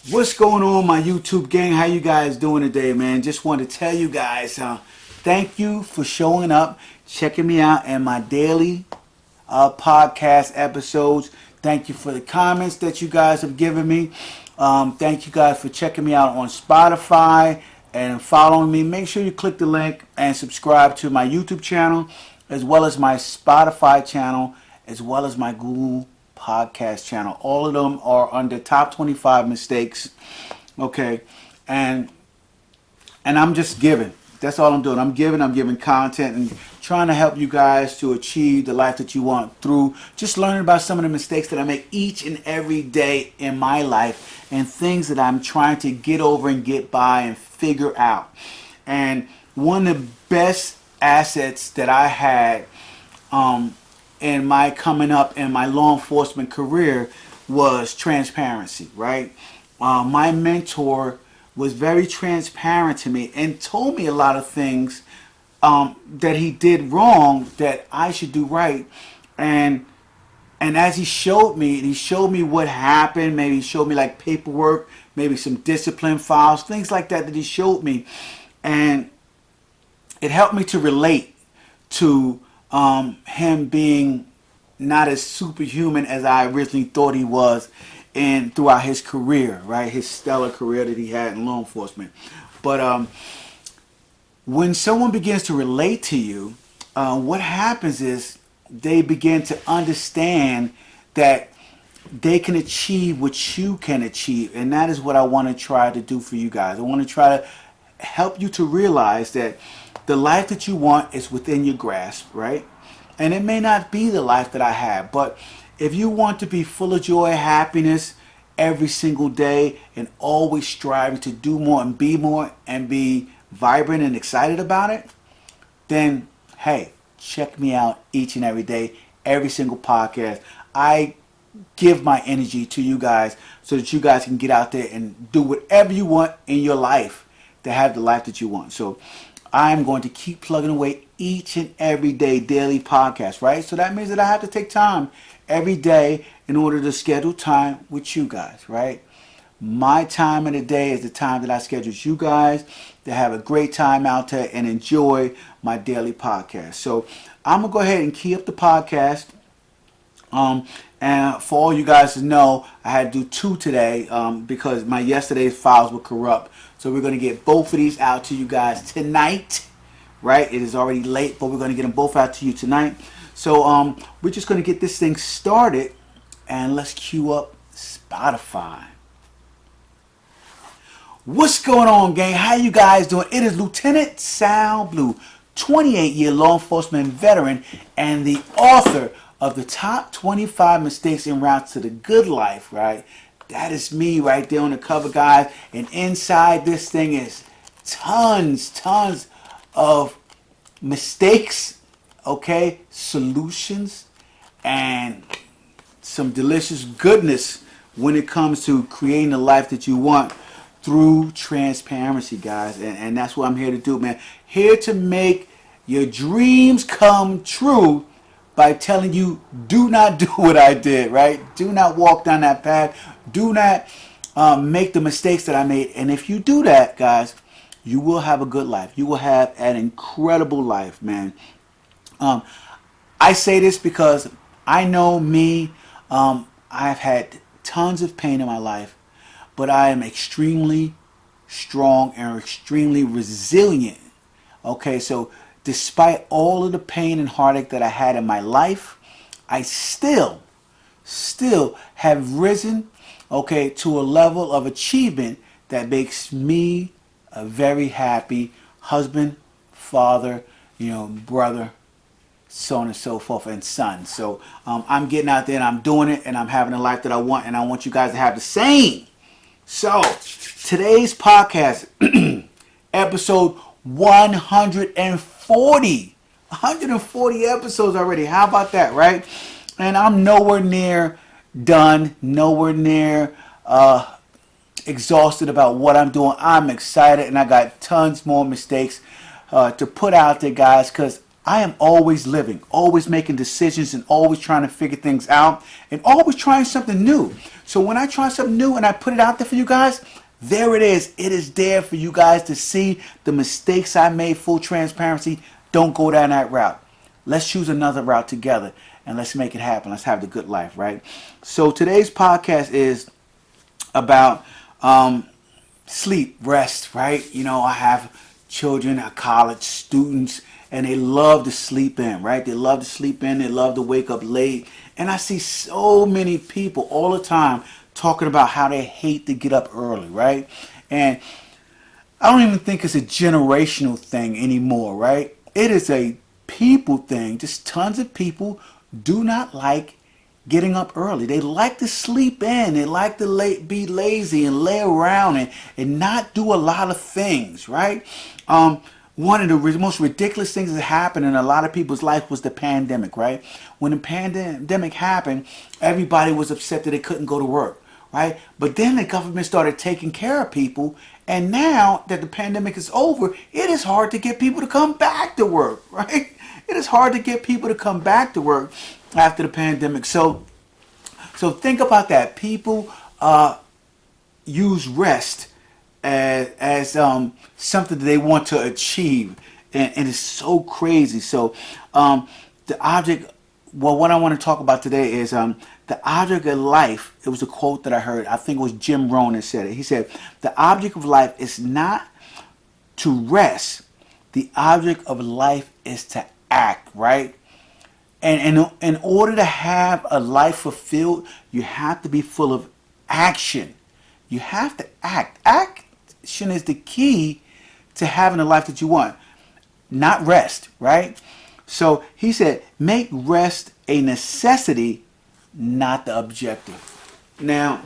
What's going on, my YouTube gang? How you guys doing today, man? Just wanted to tell you guys, thank you for showing up, checking me out and my daily podcast episodes. Thank you for the comments that you guys have given me. Thank you guys for checking me out on Spotify and following me. Make sure you click the link and subscribe to my YouTube channel, as well as my Spotify channel, as well as my Google podcast channel. All of them are under top 25 mistakes. Okay. And I'm just giving. That's all I'm doing. I'm giving content and trying to help you guys to achieve the life that you want through just learning about some of the mistakes that I make each and every day in my life and things that I'm trying to get over and get by and figure out. And one of the best assets that I had in my coming up in my law enforcement career was transparency, right? My mentor was very transparent to me and told me a lot of things that he did wrong that I should do right. And as he showed me what happened. Maybe he showed me like paperwork, maybe some discipline files, things like that he showed me. And it helped me to relate to him being not as superhuman as I originally thought he was and throughout his career, right? His stellar career that he had in law enforcement. But when someone begins to relate to you, what happens is they begin to understand that they can achieve what you can achieve. And that is what I want to try to do for you guys. I want to try to help you to realize that the life that you want is within your grasp, right? And it may not be the life that I have, but if you want to be full of joy, happiness every single day and always striving to do more and be vibrant and excited about it, then hey, check me out each and every day, every single podcast. I give my energy to you guys so that you guys can get out there and do whatever you want in your life to have the life that you want. So I'm going to keep plugging away each and every day, daily podcast, right? So that means that I have to take time every day in order to schedule time with you guys, right? My time of the day is the time that I schedule with you guys to have a great time out there and enjoy my daily podcast. So I'm going to go ahead and key up the podcast. And for all you guys to know, I had to do 2 today because my yesterday's files were corrupt. So we're going to get both of these out to you guys tonight, right? It is already late, but we're going to get them both out to you tonight. So we're just going to get this thing started, and let's cue up Spotify. What's going on, gang? How you guys doing? It is Lieutenant Sal Blue, 28-year law enforcement veteran and the author of the top 25 mistakes en route to the good life, right? That is me right there on the cover, guys. And inside this thing is tons of mistakes, okay, solutions, and some delicious goodness when it comes to creating the life that you want through transparency, guys. And that's what I'm here to do, man. Here to make your dreams come true by telling you, do not do what I did, right? Do not walk down that path. Do not make the mistakes that I made. And if you do that, guys, you will have a good life. You will have an incredible life, man. I say this because I know me. I've had tons of pain in my life, but I am extremely strong and extremely resilient. Okay, so despite all of the pain and heartache that I had in my life, I still have risen, okay, to a level of achievement that makes me a very happy husband, father, brother, so on and so forth, and son. So I'm getting out there and I'm doing it and I'm having the life that I want, and I want you guys to have the same. So today's podcast, episode 140 episodes already. How about that, right? And I'm nowhere near done, nowhere near exhausted about what I'm doing. I'm excited, and I got tons more mistakes to put out there, guys, because I am always living, always making decisions and always trying to figure things out and always trying something new. So when I try something new and I put it out there for you guys, there it is. It is there for you guys to see the mistakes I made, full transparency. Don't go down that route. Let's choose another route together and let's make it happen. Let's have the good life, right? So today's podcast is about sleep, rest, right? You know, I have children, college students, and they love to sleep in, right? They love to sleep in. They love to wake up late. And I see so many people all the time talking about how they hate to get up early, right? And I don't even think it's a generational thing anymore, right? It is a people thing. Just tons of people do not like getting up early. They like to sleep in. They like to be lazy and lay around and not do a lot of things, right? One of the most ridiculous things that happened in a lot of people's life was the pandemic, right? When the pandemic happened, everybody was upset that they couldn't go to work, right? But then the government started taking care of people, and now that the pandemic is over, it is hard to get people to come back to work, right? It is hard to get people to come back to work after the pandemic. So think about that. People use rest as something that they want to achieve, and it's so crazy. So the object, well, what I want to talk about today is the object of life. It was a quote that I heard. I think it was Jim Rohn that said it. He said, "The object of life is not to rest. The object of life is to act." Right? And in order to have a life fulfilled, you have to be full of action. You have to act. Action is the key to having the life that you want, not rest, right? So he said, make rest a necessity, not the objective. Now,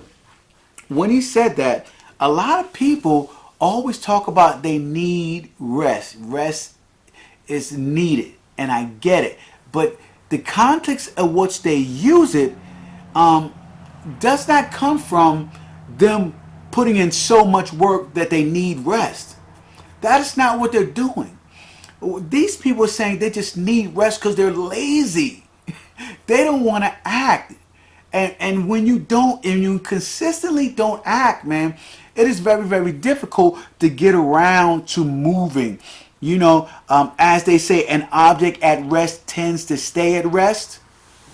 when he said that, a lot of people always talk about they need rest. Rest is needed, and I get it. But the context of which they use it does not come from them putting in so much work that they need rest. That is not what they're doing. These people are saying they just need rest because they're lazy. They don't want to act. And when you don't, and you consistently don't act, man, it is very, very difficult to get around to moving. You know, as they say, an object at rest tends to stay at rest.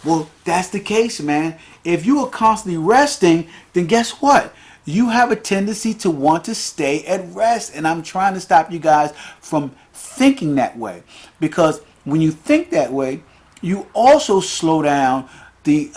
Well, that's the case, man. If you are constantly resting, then guess what? You have a tendency to want to stay at rest. And I'm trying to stop you guys from thinking that way. Because when you think that way, you also slow down the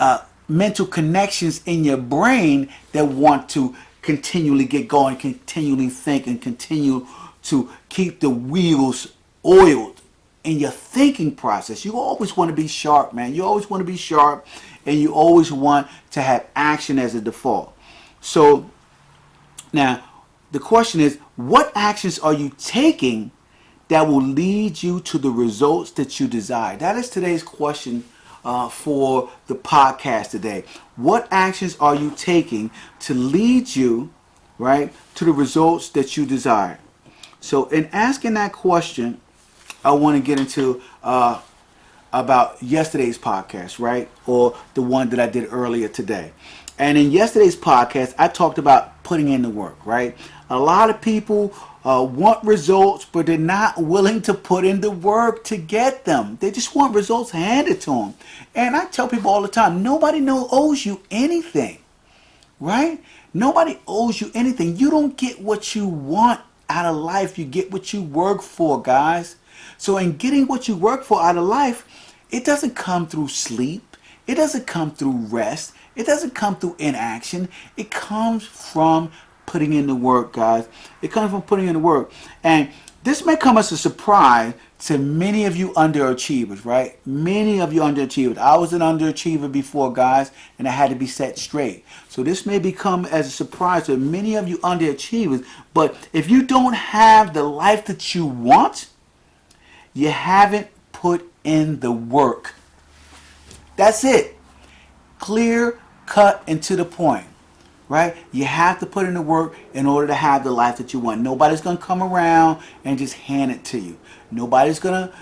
mental connections in your brain that want to continually get going, continually think, and continue to keep the wheels oiled in your thinking process. You always want to be sharp, man. You always want to be sharp, and you always want to have action as a default. So now the question is, what actions are you taking that will lead you to the results that you desire? That is today's question for the podcast today. What actions are you taking to lead you, right, to the results that you desire? So in asking that question, I want to get into about yesterday's podcast, right? Or the one that I did earlier today. And in yesterday's podcast, I talked about putting in the work, right? A lot of people want results, but they're not willing to put in the work to get them. They just want results handed to them. And I tell people all the time, nobody owes you anything, right? Nobody owes you anything. You don't get what you want out of life. You get what you work for, guys. So in getting what you work for out of life, it doesn't come through sleep. It doesn't come through rest. It doesn't come through inaction. It comes from putting in the work, guys. It comes from putting in the work. And this may come as a surprise to many of you underachievers, right? Many of you underachievers. I was an underachiever before, guys, and I had to be set straight. So this may become as a surprise to many of you underachievers. But if you don't have the life that you want, you haven't put in the work. That's it. Clear, cut, and to the point. Right? You have to put in the work in order to have the life that you want. Nobody's going to come around and just hand it to you. Nobody's going to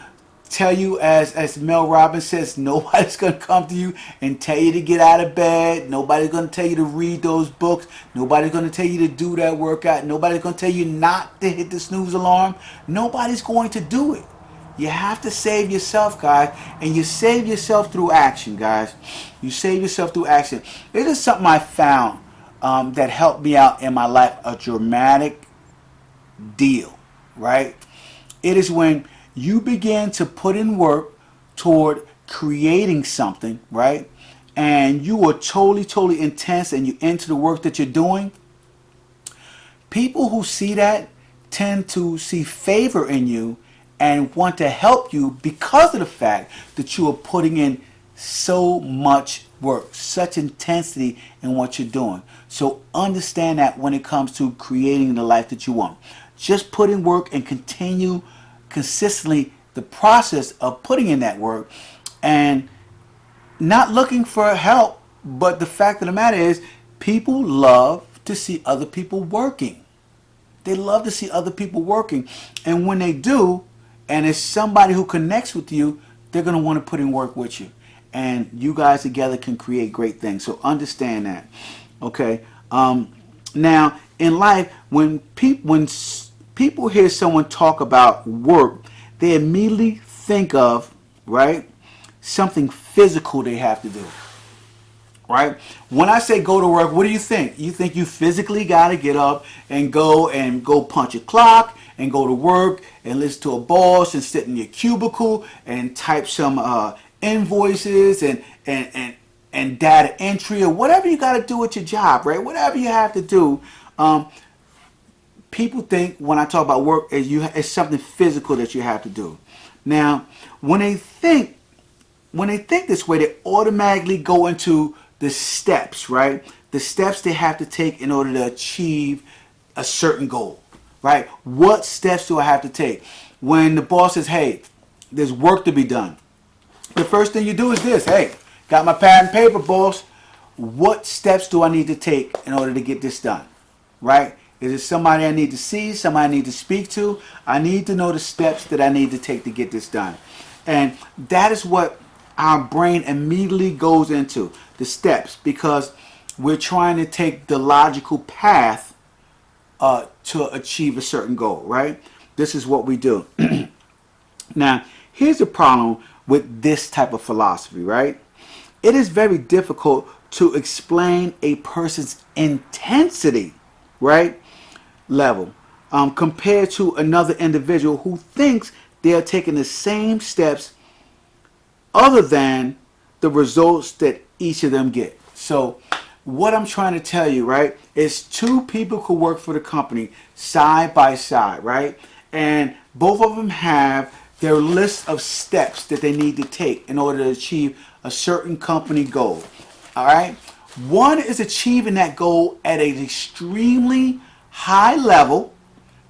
tell you, as Mel Robbins says, nobody's going to come to you and tell you to get out of bed. Nobody's going to tell you to read those books. Nobody's going to tell you to do that workout. Nobody's going to tell you not to hit the snooze alarm. Nobody's going to do it. You have to save yourself, guys, and you save yourself through action, guys. You save yourself through action. It is something I found that helped me out in my life, a dramatic deal, right? It is when you begin to put in work toward creating something, right? And you are totally intense and you into the work that you're doing. People who see that tend to see favor in you and want to help you because of the fact that you are putting in so much work, such intensity in what you're doing. So understand that when it comes to creating the life that you want. Just put in work and continue consistently the process of putting in that work and not looking for help. But the fact of the matter is, people love to see other people working. They love to see other people working. And when they do, and it's somebody who connects with you, they're going to want to put in work with you. And you guys together can create great things. So understand that. Okay. Now, in life, when people hear someone talk about work, they immediately think of, right, something physical they have to do. Right? When I say go to work, what do you think? You think you physically got to get up and go punch a clock and go to work and listen to a boss and sit in your cubicle and type some invoices and data entry or whatever you got to do at your job, right? Whatever you have to do. People think when I talk about work, it's something physical that you have to do. Now, when they think this way, they automatically go into the steps, right? The steps they have to take in order to achieve a certain goal, right? What steps do I have to take? When the boss says, hey, there's work to be done, the first thing you do is this: hey, got my pad and paper, boss. What steps do I need to take in order to get this done, right? Is it somebody I need to see, somebody I need to speak to? I need to know the steps that I need to take to get this done. And that is what our brain immediately goes into, the steps, because we're trying to take the logical path to achieve a certain goal, right? This is what we do. Now, here's the problem with this type of philosophy, right? It is very difficult to explain a person's intensity, right, level compared to another individual who thinks they are taking the same steps other than the results that each of them get. So what I'm trying to tell you, right, is two people who work for the company side by side, right? And both of them have their list of steps that they need to take in order to achieve a certain company goal. All right? One is achieving that goal at an extremely high level,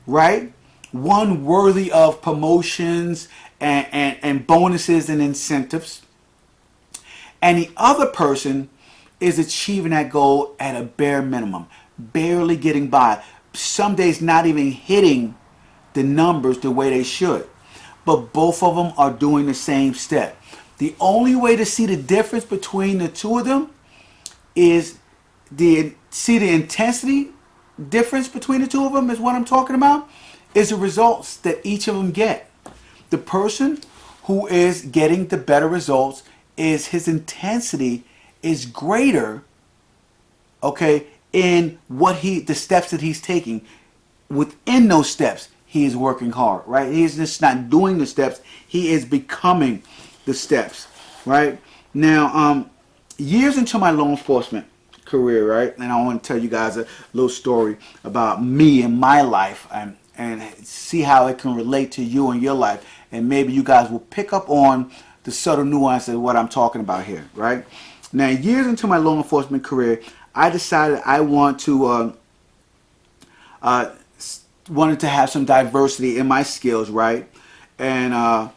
right? One worthy of promotions and bonuses and incentives. And the other person is achieving that goal at a bare minimum, barely getting by. Some days not even hitting the numbers the way they should. But both of them are doing the same step. The only way to see the difference between the two of them is see the intensity difference between the two of them is what I'm talking about, is the results that each of them get. The person who is getting the better results is his intensity is greater, okay, in the steps that he's taking. Within those steps, he is working hard, right? He is just not doing the steps, he is becoming the steps, right? Now, years into my law enforcement career, right, and I want to tell you guys a little story about me and my life and see how it can relate to you and your life, and maybe you guys will pick up on the subtle nuances of what I'm talking about here, right? Now, years into my law enforcement career, I decided I wanted to have some diversity in my skills, right? And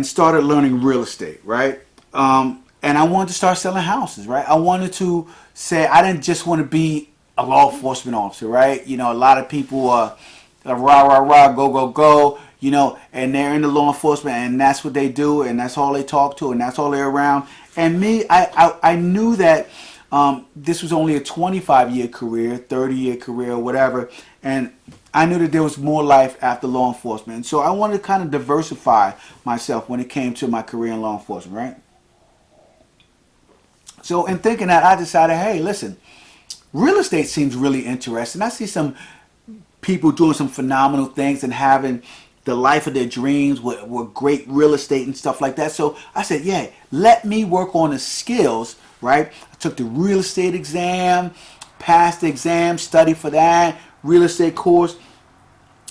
started learning real estate, right? And I wanted to start selling houses, right? I wanted to say I didn't just want to be a law enforcement officer, right? You know, a lot of people rah, rah, rah, go, go, go. and they're in the law enforcement, and that's what they do, and that's all they talk to, and that's all they're around. And me, I knew that this was only a 25-year career, 30-year career, whatever, and I knew that there was more life after law enforcement. And so I wanted to kind of diversify myself when it came to my career in law enforcement, right? So in thinking that, I decided, hey, listen, real estate seems really interesting. I see some people doing some phenomenal things and having the life of their dreams with great real estate and stuff like that. So I said, yeah, let me work on the skills, right? I took the real estate exam, passed the exam, studied for that, real estate course.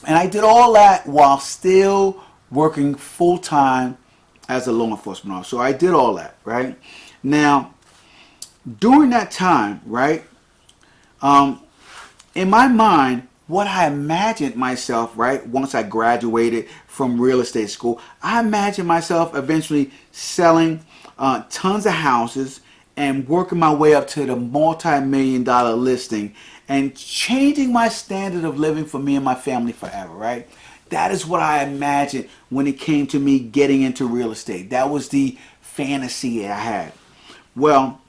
And I did all that while still working full-time as a law enforcement officer. So I did all that, right? Now, during that time, right, in my mind, what I imagined myself, right, once I graduated from real estate school, I imagined myself eventually selling tons of houses and working my way up to the multi-million-dollar listing and changing my standard of living for me and my family forever, right? That is what I imagined when it came to me getting into real estate. That was the fantasy I had. Well,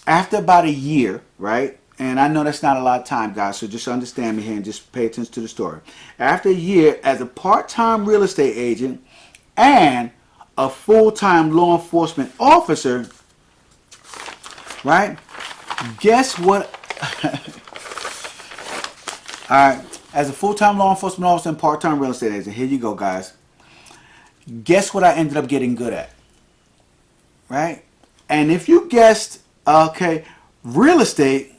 after about a year, right? And I know that's not a lot of time, guys, so just understand me here and just pay attention to the story. After a year as a part-time real estate agent and a full-time law enforcement officer, right? Guess what? All right. As a full-time law enforcement officer and part-time real estate agent, here you go, guys. Guess what I ended up getting good at? Right? And if you guessed, okay, real estate,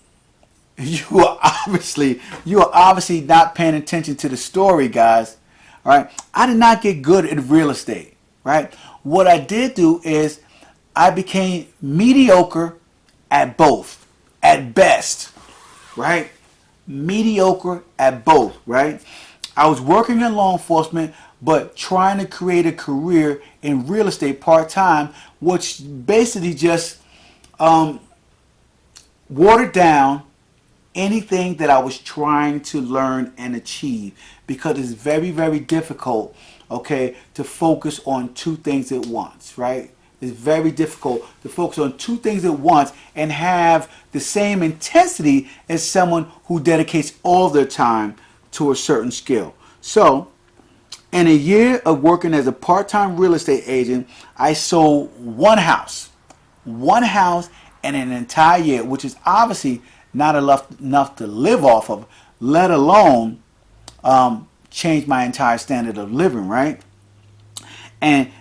you are obviously not paying attention to the story, guys. All right? I did not get good at real estate, right? What I did do is I became mediocre at both, at best, right? Mediocre at both, right? I was working in law enforcement, but trying to create a career in real estate part-time, which basically just watered down anything that I was trying to learn and achieve, because it's very, very difficult, okay, to focus on two things at once, right? It's very difficult to focus on two things at once and have the same intensity as someone who dedicates all their time to a certain skill. So, in a year of working as a part-time real estate agent, I sold one house in an entire year, which is obviously not enough to live off of, let alone change my entire standard of living, right? And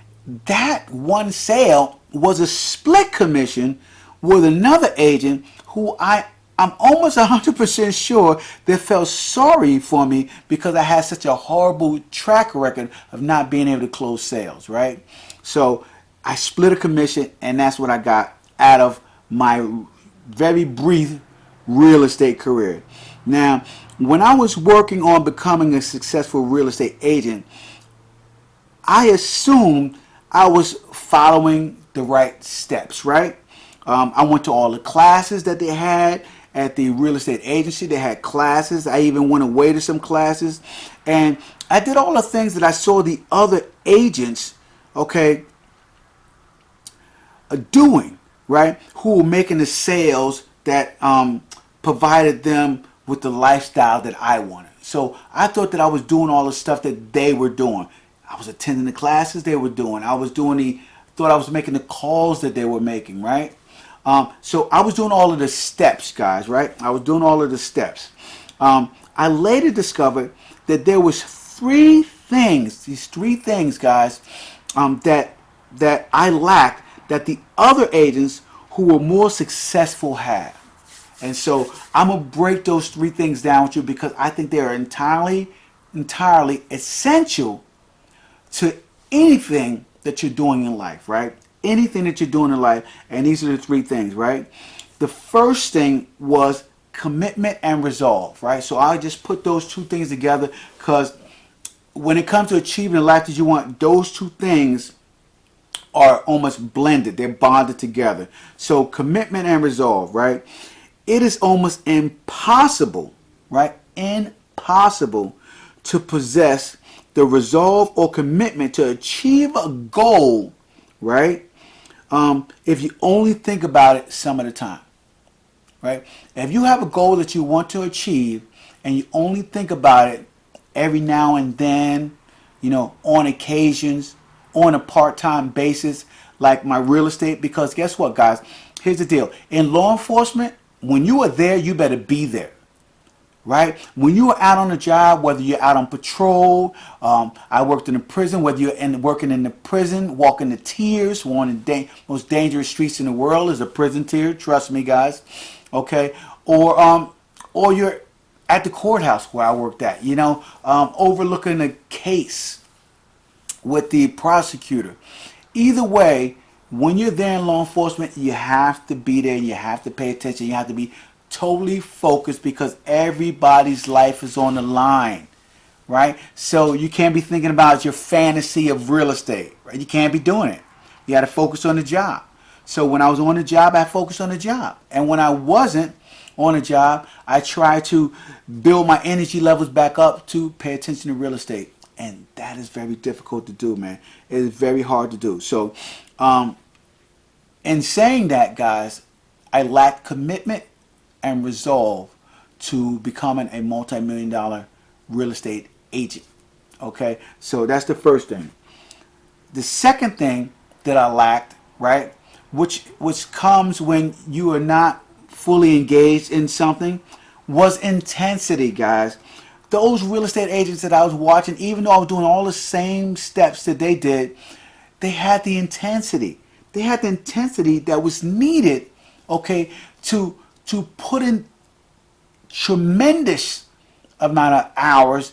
that one sale was a split commission with another agent who I'm almost 100% sure that felt sorry for me because I had such a horrible track record of not being able to close sales, right? So I split a commission, and that's what I got out of my very brief real estate career. Now, when I was working on becoming a successful real estate agent, I assumed I was following the right steps, right? I went to all the classes that they had at the real estate agency. They had classes. I even went away to some classes. And I did all the things that I saw the other agents, okay, doing, right? Who were making the sales that provided them with the lifestyle that I wanted. So I thought that I was doing all the stuff that they were doing. I was attending the classes they were doing. I was thought I was making the calls that they were making, right? So I was doing all of the steps, guys, right? I was doing all of the steps. I later discovered that there was these three things, guys, that I lacked that the other agents who were more successful had. And so I'm going to break those three things down with you because I think they are entirely essential to anything that you're doing in life, right? Anything that you're doing in life, and these are the three things, right? The first thing was commitment and resolve, right? So I just put those two things together because when it comes to achieving the life that you want, those two things are almost blended. They're bonded together. So commitment and resolve, right? It is almost impossible, right? Impossible to possess the resolve or commitment to achieve a goal, right? If you only think about it some of the time, right? If you have a goal that you want to achieve and you only think about it every now and then, on occasions, on a part-time basis, like my real estate, because guess what, guys? Here's the deal. In law enforcement, when you are there, you better be there. Right? When you are out on a job, whether you're out on patrol, I worked in a prison, whether you're working in the prison, walking the tiers, one of the most dangerous streets in the world is a prison tier, trust me, guys. Okay? Or you're at the courthouse where I worked at, overlooking a case with the prosecutor. Either way, when you're there in law enforcement, you have to be there, you have to pay attention, you have to be totally focused because everybody's life is on the line, right? So you can't be thinking about your fantasy of real estate, right? You can't be doing it. You got to focus on the job. So when I was on the job, I focused on the job. And when I wasn't on a job, I tried to build my energy levels back up to pay attention to real estate. And that is very difficult to do, man. It is very hard to do. So in saying that, guys, I lack commitment and resolve to becoming a multi-million-dollar real estate agent. Okay, so that's the first thing. The second thing that I lacked, right, which comes when you are not fully engaged in something, was intensity, guys. Those real estate agents that I was watching, even though I was doing all the same steps that they did, they had the intensity. They had the intensity that was needed, okay, to put in tremendous amount of hours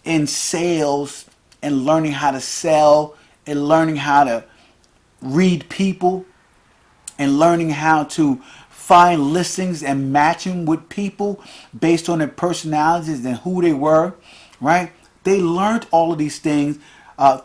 in sales and learning how to sell and learning how to read people and learning how to find listings and match them with people based on their personalities and who they were, right? They learned all of these things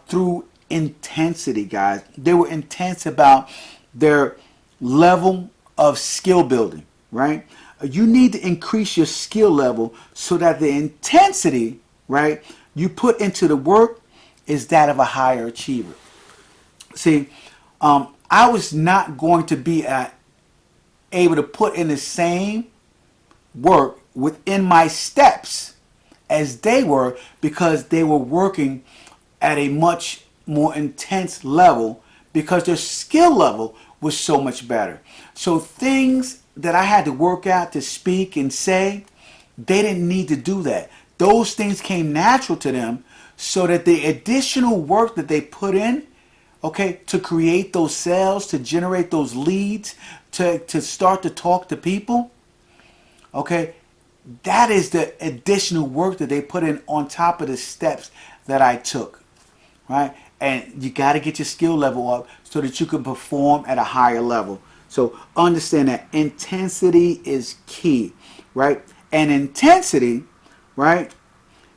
through intensity, guys. They were intense about their level of skill building, right? You need to increase your skill level so that the intensity, right, you put into the work is that of a higher achiever. See, I was not going to be able to put in the same work within my steps as they were because they were working at a much more intense level because their skill level was so much better. So things that I had to work out to speak and say, they didn't need to do that. Those things came natural to them so that the additional work that they put in, okay, to create those sales, to generate those leads, to start to talk to people, okay, that is the additional work that they put in on top of the steps that I took, right? And you got to get your skill level up so that you can perform at a higher level. So understand that intensity is key, right? And intensity, right,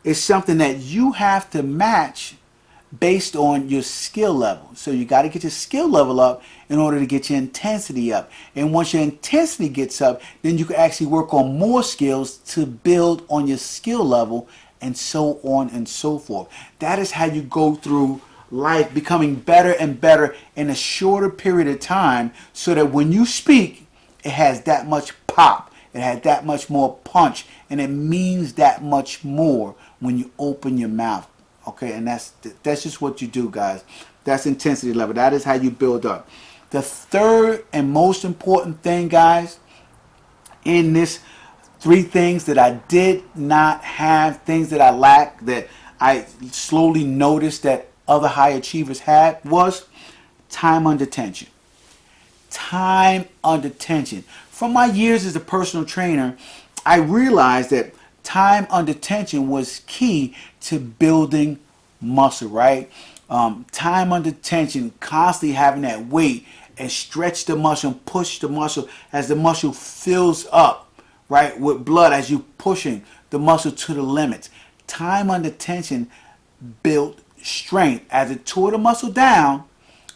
is something that you have to match based on your skill level. So you got to get your skill level up in order to get your intensity up. And once your intensity gets up, then you can actually work on more skills to build on your skill level and so on and so forth. That is how you go through life, becoming better and better in a shorter period of time so that when you speak, it has that much pop. It has that much more punch. And it means that much more when you open your mouth. Okay, and that's just what you do, guys. That's intensity level. That is how you build up. The third and most important thing, guys, in this 3 things that I did not have, things that I lacked, that I slowly noticed that other high achievers had, was time under tension. Time under tension. From my years as a personal trainer, I realized that time under tension was key to building muscle, right? Time under tension, constantly having that weight and stretch the muscle and push the muscle as the muscle fills up, right, with blood as you pushing the muscle to the limits. Time under tension built strength. As it tore the muscle down,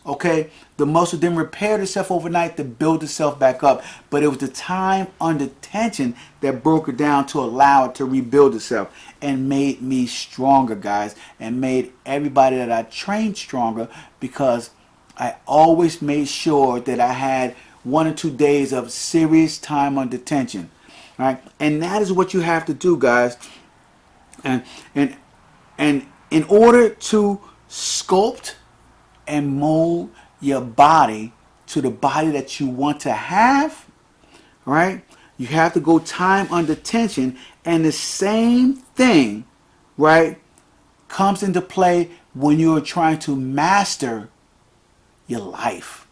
Okay, the muscle didn't repair itself overnight to build itself back up, but it was the time under tension that broke it down to allow it to rebuild itself and made me stronger, guys, and made everybody that I trained stronger, because I always made sure that I had 1 or 2 days of serious time under tension, right? And that is what you have to do, guys. And and and in order to sculpt and mold your body to the body that you want to have, right? You have to go time under tension, and the same thing, right, comes into play when you're trying to master your life,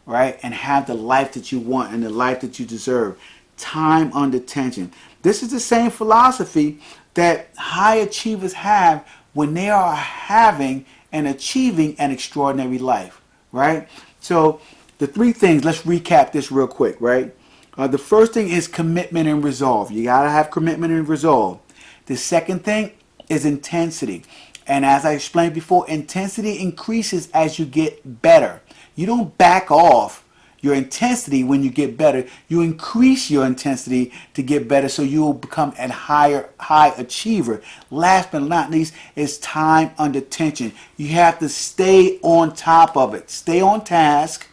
right? And have the life that you want and the life that you deserve. Time under tension. This is the same philosophy that high achievers have when they are having and achieving an extraordinary life, right? So the three things, let's recap this real quick, right? The first thing is commitment and resolve. You got to have commitment and resolve. The second thing is intensity. And as I explained before, intensity increases as you get better. You don't back off your intensity when you get better. You increase your intensity to get better, so you will become a high achiever. Last but not least is time under tension. You have to stay on top of it. Stay on task,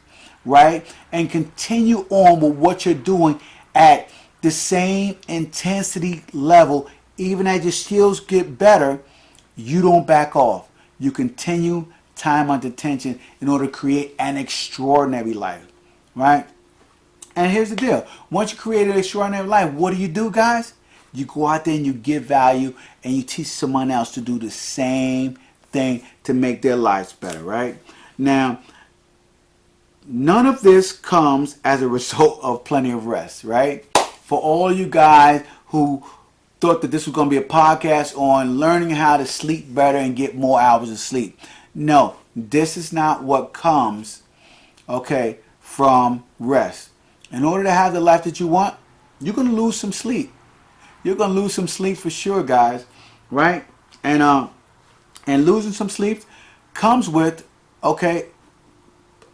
right? And continue on with what you're doing at the same intensity level. Even as your skills get better, you don't back off. You continue time under tension in order to create an extraordinary life, right? And here's the deal. Once you create an extraordinary life, what do, guys? You go out there and you give value, and you teach someone else to do the same thing to make their lives better, right? Now, none of this comes as a result of plenty of rest, right? For all you guys who thought that this was going to be a podcast on learning how to sleep better and get more hours of sleep. No, this is not what comes, okay, from rest. In order to have the life that you want, you're going to lose some sleep. You're going to lose some sleep for sure, guys, right? And losing some sleep comes with, okay,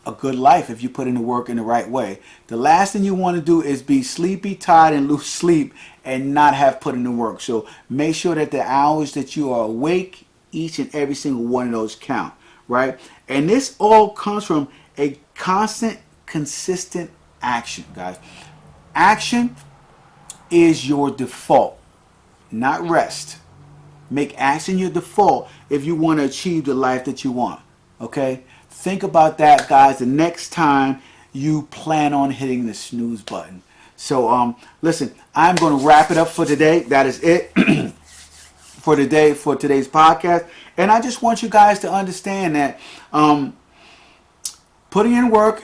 a good life if you put in the work in the right way. The last thing you want to do is be sleepy, tired, and lose sleep and not have put in the work. So make sure that the hours that you are awake, each and every single one of those count, right? And this all comes from a constant, consistent action, guys. Action is your default, not rest. Make action your default if you want to achieve the life that you want, okay? Think about that, guys, the next time you plan on hitting the snooze button. So, listen, I'm going to wrap it up for today. That is it for today's podcast. And I just want you guys to understand that putting in work,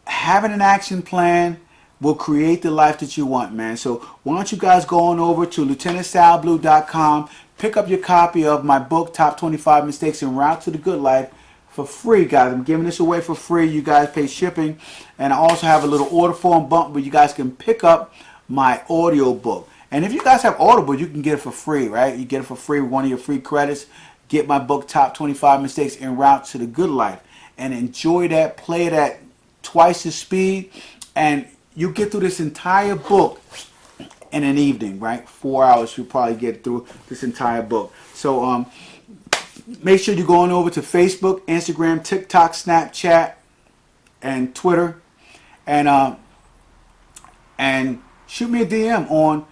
having an action plan will create the life that you want, man. So why don't you guys go on over to lieutenantsalblue.com, pick up your copy of my book, Top 25 Mistakes en Route to the Good Life, for free, guys. I'm giving this away for free. You guys pay shipping. And I also have a little order form bump where you guys can pick up my audiobook. And if you guys have Audible, you can get it for free, right? You get it for free with one of your free credits. Get my book, Top 25 Mistakes en Route to the Good Life. And enjoy that. Play it at twice the speed. And you get through this entire book in an evening, right? 4 hours, you'll probably get through this entire book. So, make sure you go on over to Facebook, Instagram, TikTok, Snapchat, and Twitter, and shoot me a DM on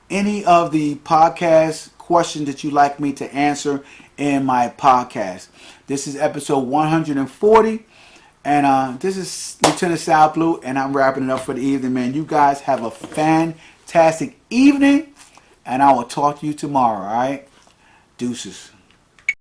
any of the podcast questions that you'd like me to answer in my podcast. This is episode 140, and this is Lieutenant Sal Blue, and I'm wrapping it up for the evening, man. You guys have a fantastic evening, and I will talk to you tomorrow, all right? Deuces.